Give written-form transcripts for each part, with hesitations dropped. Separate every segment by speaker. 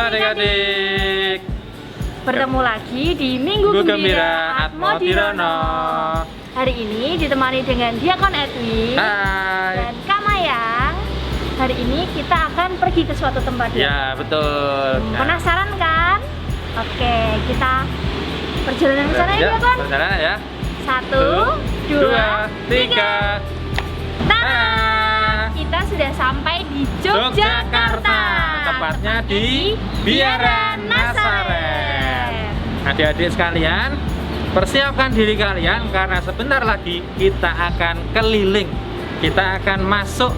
Speaker 1: adik-adik.
Speaker 2: Bertemu lagi di Minggu Gembira Atmo Dirono. Hari ini ditemani dengan Diakon Edwin dan Kak Mayang. Hari ini kita akan pergi ke suatu tempat.
Speaker 1: Ya, betul.
Speaker 2: Penasaran kan? Oke, kita perjalanan ke sana ya, Diakon?
Speaker 1: Perjalanan ya.
Speaker 2: 1, 2, 3. Nah, kita sudah sampai di Yogyakarta.
Speaker 1: Tepatnya di Biara Nazaret. Adik-adik sekalian, persiapkan diri kalian karena sebentar lagi kita akan keliling. Kita akan masuk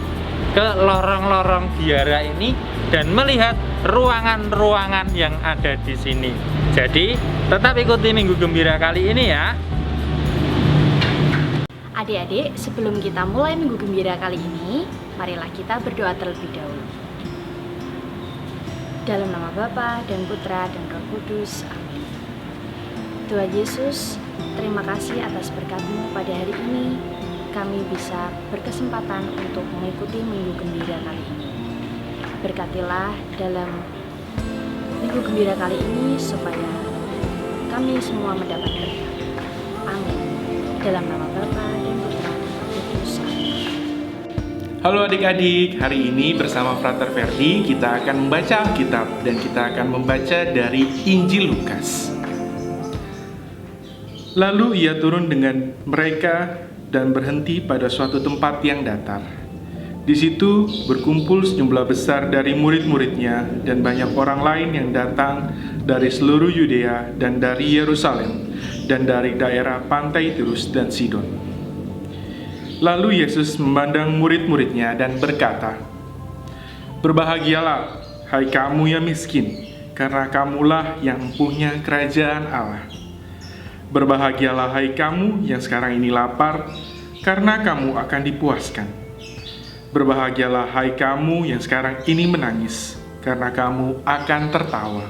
Speaker 1: ke lorong-lorong biara ini dan melihat ruangan-ruangan yang ada di sini. Jadi, tetap ikuti Minggu Gembira kali ini ya.
Speaker 2: Adik-adik, sebelum kita mulai Minggu Gembira kali ini, marilah kita berdoa terlebih dahulu. Dalam nama Bapa dan Putra dan Roh Kudus, amin. Tuhan Yesus, terima kasih atas berkat-Mu pada hari ini. Kami bisa berkesempatan untuk mengikuti Minggu Gembira kali ini. Berkatilah dalam Minggu Gembira kali ini supaya kami semua mendapat berkat. Amin. Dalam nama Bapa dan Putra dan Roh Kudus. Amin.
Speaker 3: Halo adik-adik, hari ini bersama Frater Ferdi kita akan membaca Alkitab dan kita akan membaca dari Injil Lukas. Lalu ia turun dengan mereka dan berhenti pada suatu tempat yang datar. Di situ berkumpul sejumlah besar dari murid-muridnya dan banyak orang lain yang datang dari seluruh Yudea dan dari Yerusalem dan dari daerah pantai Tirus dan Sidon. Lalu Yesus memandang murid-muridnya dan berkata, "Berbahagialah, hai kamu yang miskin, karena kamulah yang mempunyai kerajaan Allah. Berbahagialah, hai kamu yang sekarang ini lapar, karena kamu akan dipuaskan. Berbahagialah, hai kamu yang sekarang ini menangis, karena kamu akan tertawa.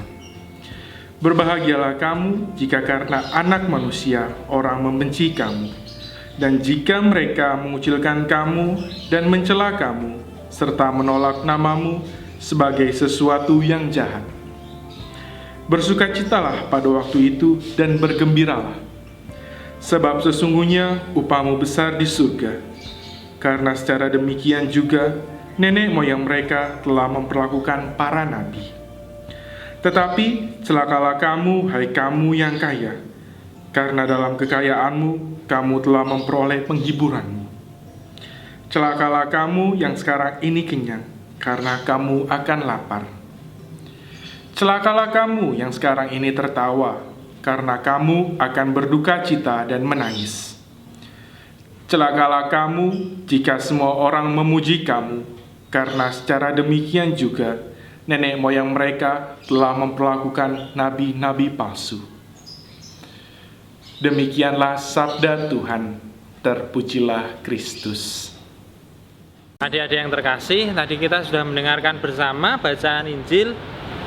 Speaker 3: Berbahagialah kamu jika karena Anak Manusia orang membenci kamu, dan jika mereka mengucilkan kamu dan mencela kamu, serta menolak namamu sebagai sesuatu yang jahat. Bersukacitalah pada waktu itu dan bergembiralah, sebab sesungguhnya upahmu besar di surga. Karena secara demikian juga nenek moyang mereka telah memperlakukan para nabi. Tetapi celakalah kamu, hai kamu yang kaya, karena dalam kekayaanmu kamu telah memperoleh penghiburanmu. Celakalah kamu yang sekarang ini kenyang, karena kamu akan lapar. Celakalah kamu yang sekarang ini tertawa, karena kamu akan berduka cita dan menangis. Celakalah kamu jika semua orang memuji kamu, karena secara demikian juga nenek moyang mereka telah memperlakukan nabi-nabi palsu." Demikianlah sabda Tuhan, terpujilah Kristus.
Speaker 1: Adik-adik yang terkasih, tadi kita sudah mendengarkan bersama bacaan Injil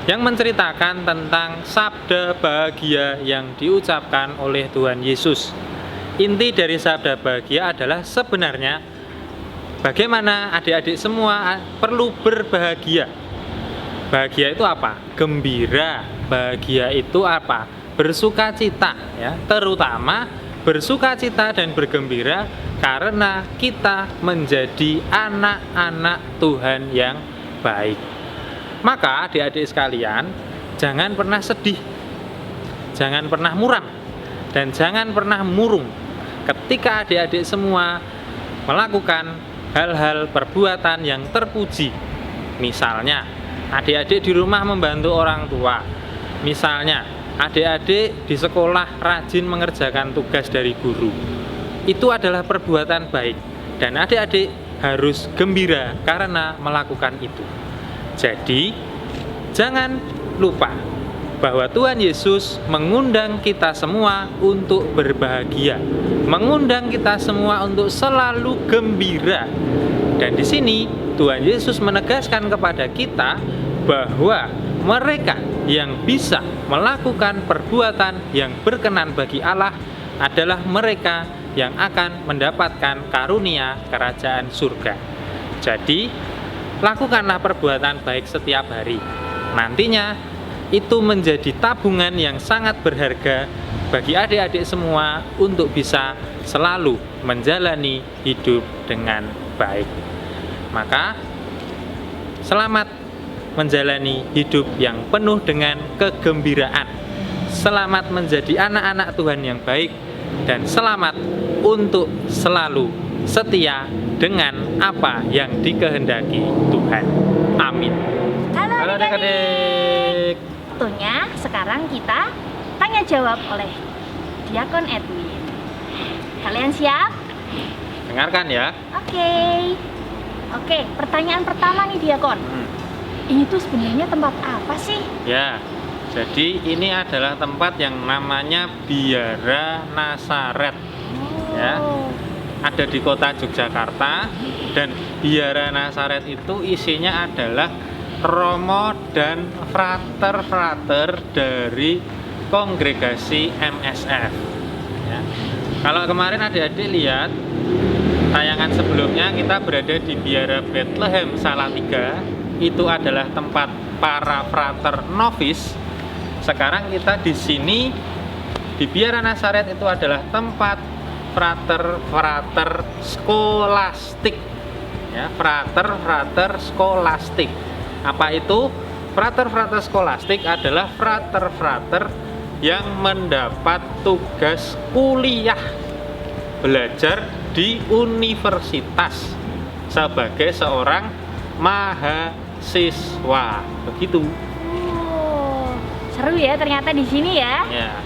Speaker 1: yang menceritakan tentang sabda bahagia yang diucapkan oleh Tuhan Yesus. Inti dari sabda bahagia adalah sebenarnya bagaimana adik-adik semua perlu berbahagia. Bahagia itu apa? Gembira. Bahagia itu apa? Bersukacita, ya, terutama bersukacita dan bergembira karena kita menjadi anak-anak Tuhan yang baik. Maka adik-adik sekalian, jangan pernah sedih, jangan pernah muram, dan jangan pernah murung ketika adik-adik semua melakukan hal-hal perbuatan yang terpuji. Misalnya, adik-adik di rumah membantu orang tua. Misalnya, adik-adik di sekolah rajin mengerjakan tugas dari guru. Itu adalah perbuatan baik, dan adik-adik harus gembira karena melakukan itu. Jadi, jangan lupa bahwa Tuhan Yesus mengundang kita semua untuk berbahagia, mengundang kita semua untuk selalu gembira. Dan di sini Tuhan Yesus menegaskan kepada kita bahwa mereka yang bisa melakukan perbuatan yang berkenan bagi Allah adalah mereka yang akan mendapatkan karunia kerajaan surga. Jadi, lakukanlah perbuatan baik setiap hari. Nantinya itu menjadi tabungan yang sangat berharga bagi adik-adik semua untuk bisa selalu menjalani hidup dengan baik. Maka selamat menjalani hidup yang penuh dengan kegembiraan. Selamat menjadi anak-anak Tuhan yang baik, dan selamat untuk selalu setia dengan apa yang dikehendaki Tuhan. Amin.
Speaker 2: Halo
Speaker 1: adik-adik.
Speaker 2: Waktunya sekarang kita tanya jawab oleh Diakon Edwin. Kalian siap?
Speaker 1: Dengarkan ya.
Speaker 2: Oke, pertanyaan pertama nih Diakon. Ini tuh sebenarnya tempat apa sih?
Speaker 1: Ya, jadi ini adalah tempat yang namanya Biara Nasaret. Ya, ada di kota Yogyakarta, dan Biara Nasaret itu isinya adalah romo dan frater-frater dari kongregasi MSF. Ya. Kalau kemarin adik-adik lihat tayangan sebelumnya, kita berada di Biara Bethlehem Salatiga. Itu adalah tempat para frater novis. Sekarang kita di sini di Biara Nasaret, itu adalah tempat frater-frater skolastik. Ya, frater-frater skolastik. Apa itu? Frater-frater skolastik adalah frater-frater yang mendapat tugas kuliah belajar di universitas sebagai seorang mahasiswa. Begitu.
Speaker 2: Seru ya ternyata di sini ya.
Speaker 1: Ya.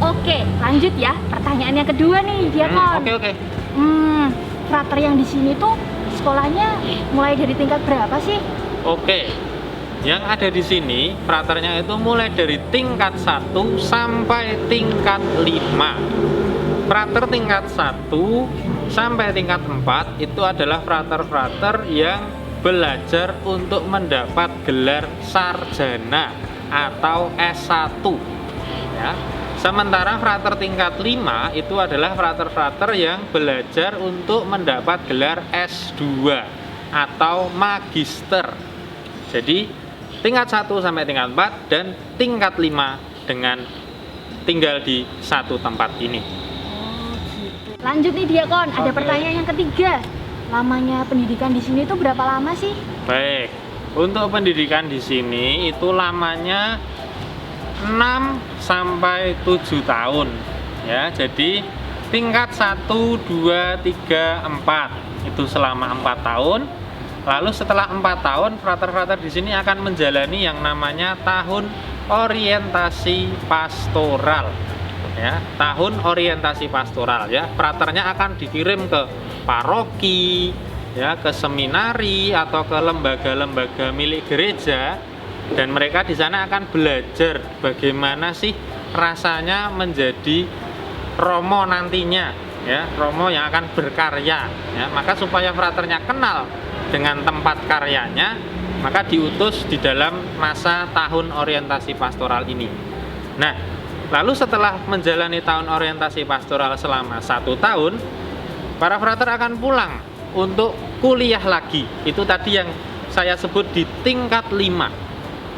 Speaker 2: Oke, lanjut ya. Pertanyaan yang kedua nih, Diakon.
Speaker 1: Oke.
Speaker 2: Frater yang di sini tuh sekolahnya mulai dari tingkat berapa sih?
Speaker 1: Oke. Yang ada di sini fraternya itu mulai dari tingkat 1 sampai tingkat 5. Frater tingkat 1 sampai tingkat 4 itu adalah frater-frater yang belajar untuk mendapat gelar sarjana atau S1. Ya. Sementara frater tingkat 5 itu adalah frater-frater yang belajar untuk mendapat gelar S2 atau magister. Jadi tingkat 1 sampai tingkat 4 dan tingkat 5 dengan tinggal di satu tempat ini.
Speaker 2: Gitu. Lanjut nih Diakon, ada pertanyaan yang ketiga. Lamanya pendidikan di sini tuh berapa lama sih?
Speaker 1: Baik. Untuk pendidikan di sini itu lamanya 6 sampai 7 tahun. Ya, jadi tingkat 1, 2, 3, 4 itu selama 4 tahun. Lalu setelah 4 tahun, frater-frater di sini akan menjalani yang namanya tahun orientasi pastoral. Ya, tahun orientasi pastoral ya. Fraternya akan dikirim ke paroki, ya, ke seminari atau ke lembaga-lembaga milik gereja, dan mereka di sana akan belajar bagaimana sih rasanya menjadi romo nantinya, ya, romo yang akan berkarya. Ya, maka supaya fraternya kenal dengan tempat karyanya, maka diutus di dalam masa tahun orientasi pastoral ini. Nah, lalu setelah menjalani tahun orientasi pastoral selama 1 tahun, para frater akan pulang untuk kuliah lagi. Itu tadi yang saya sebut di tingkat 5.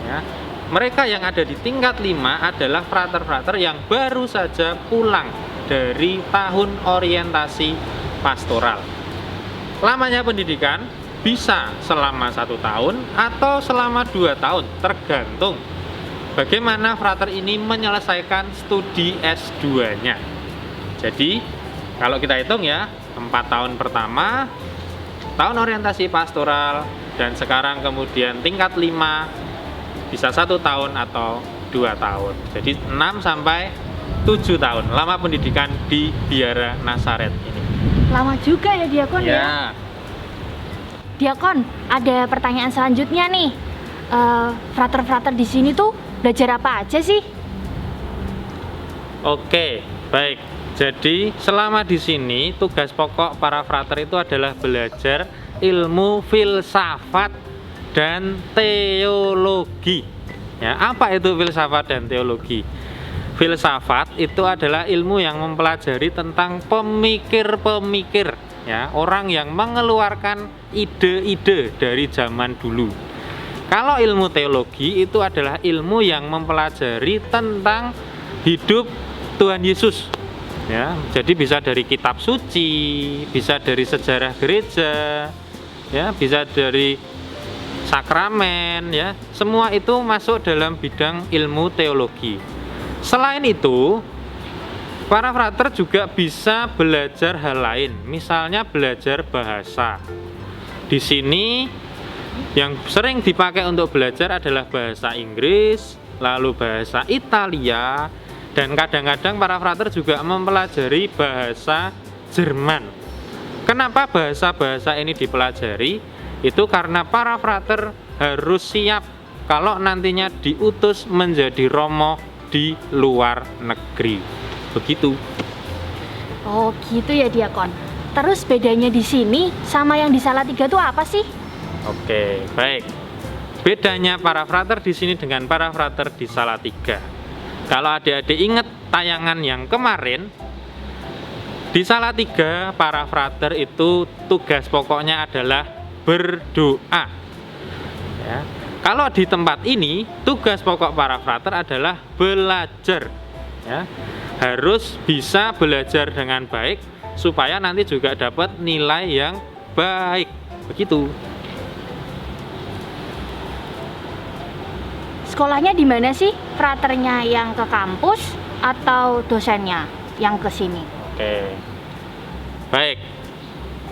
Speaker 1: Ya. Mereka yang ada di tingkat 5 adalah frater-frater yang baru saja pulang dari tahun orientasi pastoral. Lamanya pendidikan bisa selama 1 tahun atau selama 2 tahun, tergantung bagaimana frater ini menyelesaikan studi S2-nya. Jadi, kalau kita hitung ya, 4 tahun pertama, tahun orientasi pastoral, dan sekarang kemudian tingkat 5, bisa 1 tahun atau 2 tahun. Jadi 6 sampai 7 tahun, lama pendidikan di Biara Nasaret ini.
Speaker 2: Lama juga ya Diakon ya? Diakon, ada pertanyaan selanjutnya nih. Frater-frater di sini tuh belajar apa aja sih?
Speaker 1: Oke, baik. Jadi selama di sini tugas pokok para frater itu adalah belajar ilmu filsafat dan teologi. Ya, apa itu filsafat dan teologi? Filsafat itu adalah ilmu yang mempelajari tentang pemikir-pemikir, ya, orang yang mengeluarkan ide-ide dari zaman dulu. Kalau ilmu teologi itu adalah ilmu yang mempelajari tentang hidup Tuhan Yesus. Ya, jadi bisa dari kitab suci, bisa dari sejarah gereja, ya, bisa dari sakramen, ya. Semua itu masuk dalam bidang ilmu teologi. Selain itu, para frater juga bisa belajar hal lain, misalnya belajar bahasa. Di sini yang sering dipakai untuk belajar adalah bahasa Inggris, lalu bahasa Italia, dan kadang-kadang para frater juga mempelajari bahasa Jerman. Kenapa bahasa-bahasa ini dipelajari? Itu karena para frater harus siap kalau nantinya diutus menjadi romo di luar negeri. Begitu.
Speaker 2: Oh gitu ya diakon. Terus bedanya di sini sama yang di Salatiga itu apa sih?
Speaker 1: Oke, baik. Bedanya para frater di sini dengan para frater di Salatiga. Kalau adik-adik ingat tayangan yang kemarin, di Salatiga para frater itu tugas pokoknya adalah berdoa. Ya. Kalau di tempat ini tugas pokok para frater adalah belajar. Ya. Harus bisa belajar dengan baik supaya nanti juga dapat nilai yang baik. Begitu.
Speaker 2: Sekolahnya di mana sih? Fraternya yang ke kampus atau dosennya yang ke sini?
Speaker 1: Oke. Baik.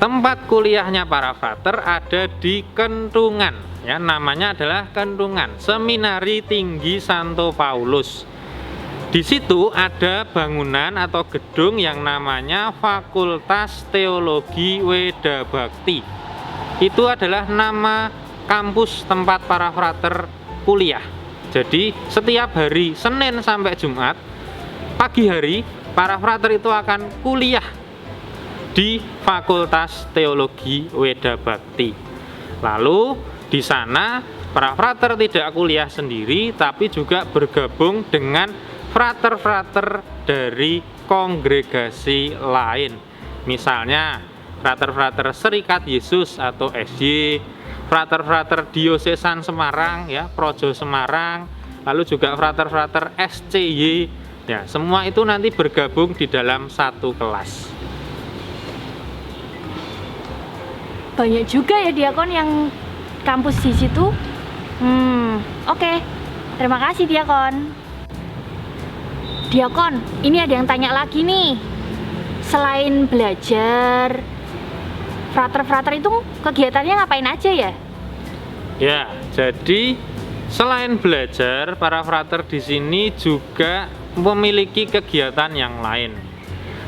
Speaker 1: Tempat kuliahnya para frater ada di Kentungan. Ya, namanya adalah Kentungan, Seminari Tinggi Santo Paulus. Di situ ada bangunan atau gedung yang namanya Fakultas Teologi Weda Bakti. Itu adalah nama kampus tempat para frater kuliah. Jadi setiap hari Senin sampai Jumat pagi hari para frater itu akan kuliah di Fakultas Teologi Weda Bakti. Lalu di sana para frater tidak kuliah sendiri tapi juga bergabung dengan frater-frater dari kongregasi lain. Misalnya frater-frater Serikat Yesus atau SY, frater-frater Diosesan Semarang, ya, Projo Semarang, lalu juga frater-frater SCY, ya, semua itu nanti bergabung di dalam satu kelas.
Speaker 2: Banyak juga ya diakon yang kampus di situ. Oke. Terima kasih diakon. Diakon, ini ada yang tanya lagi nih. Selain belajar, frater-frater itu kegiatannya ngapain aja ya?
Speaker 1: Ya, jadi selain belajar, para frater di sini juga memiliki kegiatan yang lain.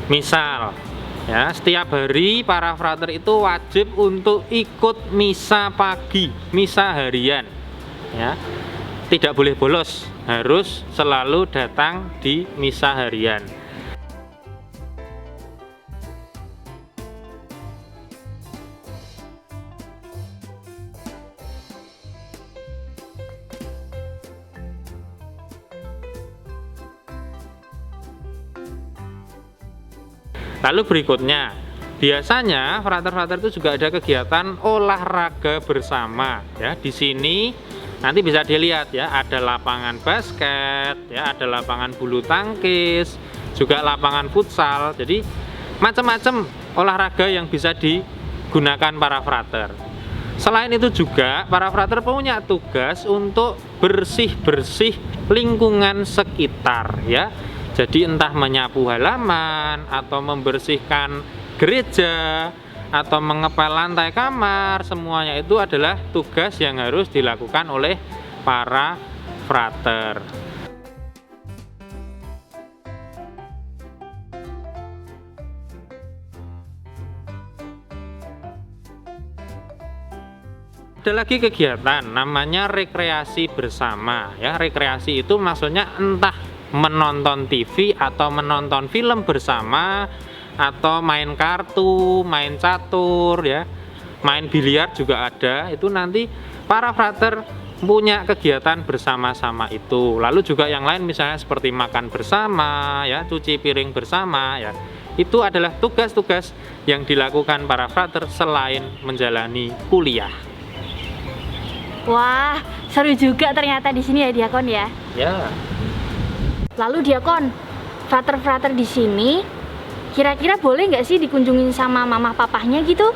Speaker 1: Misal, ya, setiap hari para frater itu wajib untuk ikut misa pagi, misa harian. Ya, tidak boleh bolos, harus selalu datang di misa harian. Lalu berikutnya, biasanya frater-frater itu juga ada kegiatan olahraga bersama. Ya, di sini nanti bisa dilihat ya, ada lapangan basket, ya, ada lapangan bulu tangkis, juga lapangan futsal. Jadi macam-macam olahraga yang bisa digunakan para frater. Selain itu juga para frater punya tugas untuk bersih-bersih lingkungan sekitar, ya. Jadi entah menyapu halaman atau membersihkan gereja atau mengepel lantai kamar, semuanya itu adalah tugas yang harus dilakukan oleh para frater. Ada lagi kegiatan namanya rekreasi bersama, ya. Rekreasi itu maksudnya entah menonton TV atau menonton film bersama atau main kartu, main catur, ya, main biliar juga ada. Itu nanti para frater punya kegiatan bersama-sama itu. Lalu juga yang lain misalnya seperti makan bersama, ya, cuci piring bersama, ya. Itu adalah tugas-tugas yang dilakukan para frater selain menjalani kuliah.
Speaker 2: Wah, seru juga ternyata di sini ya Diakon ya.
Speaker 1: Ya.
Speaker 2: Lalu Diakon, frater-frater di sini kira-kira boleh nggak sih dikunjungin sama mama papahnya gitu?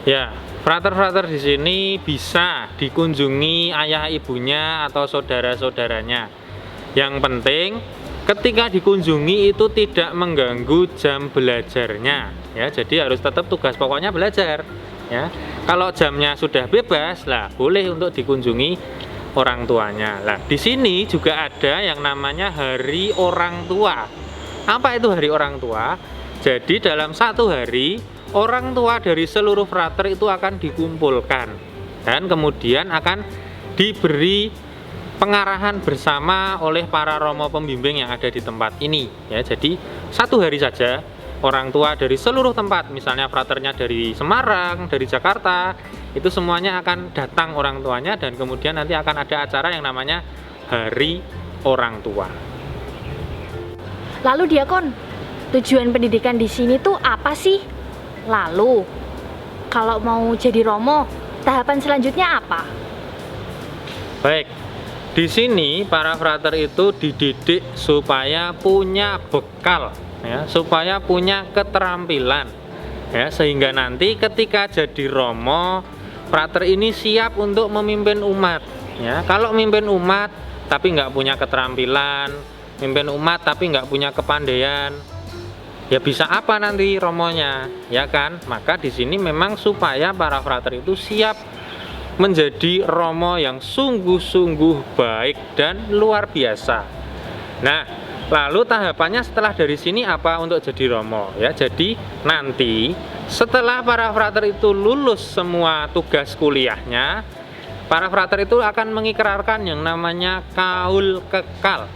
Speaker 1: Ya, frater-frater di sini bisa dikunjungi ayah ibunya atau saudara-saudaranya. Yang penting ketika dikunjungi itu tidak mengganggu jam belajarnya ya. Jadi harus tetap tugas pokoknya belajar ya. Kalau jamnya sudah bebas lah boleh untuk dikunjungi orang tuanya. Lah, di sini juga ada yang namanya Hari Orang Tua. Apa itu Hari Orang Tua? Jadi dalam satu hari orang tua dari seluruh frater itu akan dikumpulkan dan kemudian akan diberi pengarahan bersama oleh para romo pembimbing yang ada di tempat ini ya. Jadi satu hari saja orang tua dari seluruh tempat, misalnya fraternya dari Semarang, dari Jakarta, itu semuanya akan datang orang tuanya dan kemudian nanti akan ada acara yang namanya Hari Orang Tua.
Speaker 2: Lalu Diakon, tujuan pendidikan di sini tuh apa sih? Lalu kalau mau jadi romo, tahapan selanjutnya apa?
Speaker 1: Baik, di sini para frater itu dididik supaya punya bekal ya, supaya punya keterampilan ya, sehingga nanti ketika jadi romo, frater ini siap untuk memimpin umat ya. Kalau memimpin umat tapi nggak punya keterampilan, memimpin umat tapi nggak punya kepandaian, ya bisa apa nanti romonya ya kan. Maka di sini memang supaya para frater itu siap menjadi romo yang sungguh-sungguh baik dan luar biasa. Nah, lalu tahapannya setelah dari sini apa untuk jadi romo ya. Jadi nanti setelah para frater itu lulus semua tugas kuliahnya, para frater itu akan mengikrarkan yang namanya kaul kekal.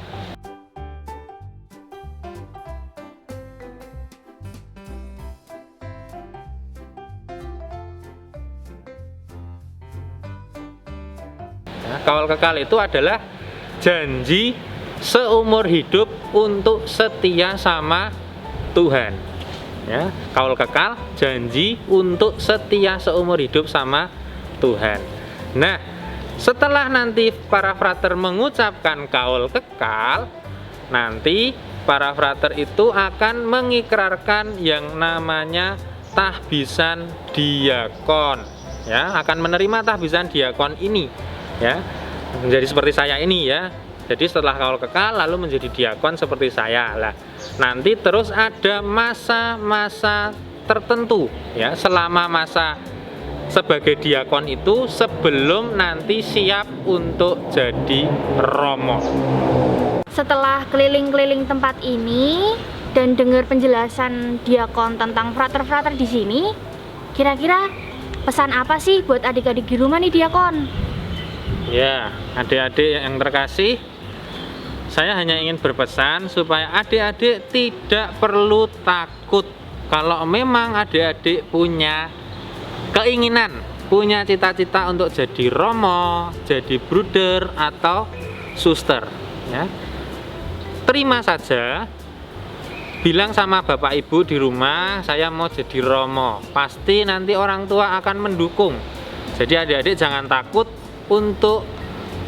Speaker 1: Kaul kekal itu adalah janji seumur hidup untuk setia sama Tuhan ya. Kaul kekal janji untuk setia seumur hidup sama Tuhan. Nah, setelah nanti para frater mengucapkan kaul kekal, nanti para frater itu akan mengikrarkan yang namanya tahbisan diakon ya, akan menerima tahbisan diakon ini ya, menjadi seperti saya ini ya. Jadi setelah kaul kekal lalu menjadi diakon seperti saya lah. Nanti terus ada masa-masa tertentu ya, selama masa sebagai diakon itu sebelum nanti siap untuk jadi romo.
Speaker 2: Setelah keliling-keliling tempat ini dan dengar penjelasan Diakon tentang frater-frater di sini, kira-kira pesan apa sih buat adik-adik di rumah nih Diakon?
Speaker 1: Ya, adik-adik yang terkasih, saya hanya ingin berpesan supaya adik-adik tidak perlu takut. Kalau memang adik-adik punya keinginan, punya cita-cita untuk jadi romo, jadi bruder atau suster ya, terima saja. Bilang sama bapak ibu di rumah, saya mau jadi romo. Pasti nanti orang tua akan mendukung. Jadi adik-adik jangan takut untuk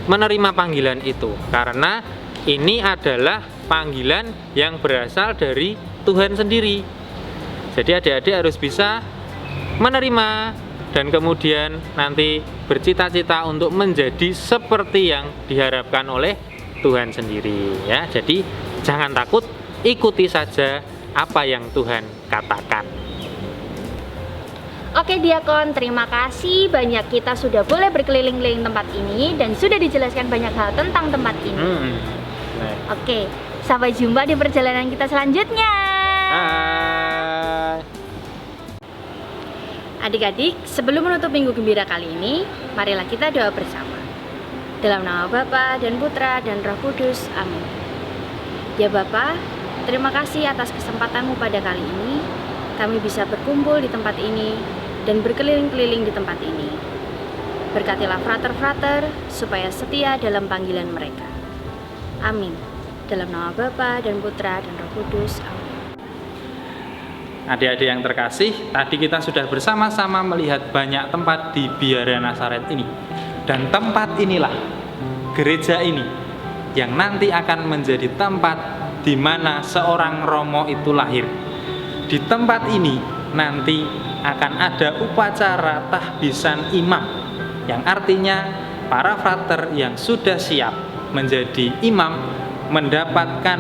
Speaker 1: menerima panggilan itu, karena ini adalah panggilan yang berasal dari Tuhan sendiri. Jadi adik-adik harus bisa menerima dan kemudian nanti bercita-cita untuk menjadi seperti yang diharapkan oleh Tuhan sendiri ya. Jadi jangan takut, ikuti saja apa yang Tuhan katakan.
Speaker 2: Oke Diakon, terima kasih banyak, kita sudah boleh berkeliling-keliling tempat ini dan sudah dijelaskan banyak hal tentang tempat ini. Oke, sampai jumpa di perjalanan kita selanjutnya.
Speaker 1: Hai.
Speaker 2: Adik-adik, sebelum menutup minggu gembira kali ini, marilah kita doa bersama. Dalam nama Bapa dan Putra dan Roh Kudus, amin. Ya Bapa, terima kasih atas kesempatan-Mu pada kali ini. Kami bisa berkumpul di tempat ini dan berkeliling-keliling di tempat ini. Berkatilah frater-frater supaya setia dalam panggilan mereka. Amin. Dalam nama Bapa dan Putra dan Roh Kudus, amin.
Speaker 1: Adik-adik yang terkasih, tadi kita sudah bersama-sama melihat banyak tempat di Biara Nazaret ini. Dan tempat inilah, gereja ini, yang nanti akan menjadi tempat di mana seorang Romo itu lahir. Di tempat ini nanti akan ada upacara tahbisan imam, yang artinya para frater yang sudah siap menjadi imam mendapatkan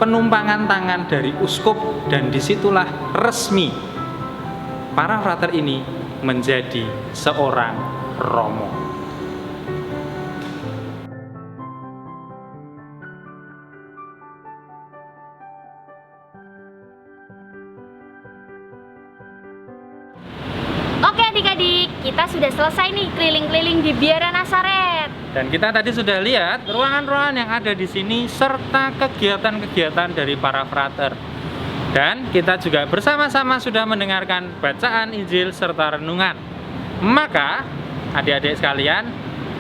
Speaker 1: penumpangan tangan dari uskup, dan disitulah resmi para frater ini menjadi seorang Romo.
Speaker 2: Oke adik-adik, kita sudah selesai nih keliling-keliling di Biara Nazaret.
Speaker 1: Dan kita tadi sudah lihat ruangan-ruangan yang ada di sini serta kegiatan-kegiatan dari para frater. Dan kita juga bersama-sama sudah mendengarkan bacaan Injil serta renungan. Maka adik-adik sekalian,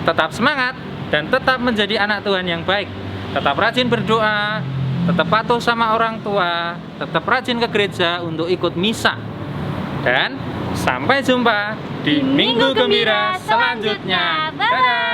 Speaker 1: tetap semangat dan tetap menjadi anak Tuhan yang baik. Tetap rajin berdoa, tetap patuh sama orang tua, tetap rajin ke gereja untuk ikut misa. Dan sampai jumpa di Minggu Gembira selanjutnya. Dadah!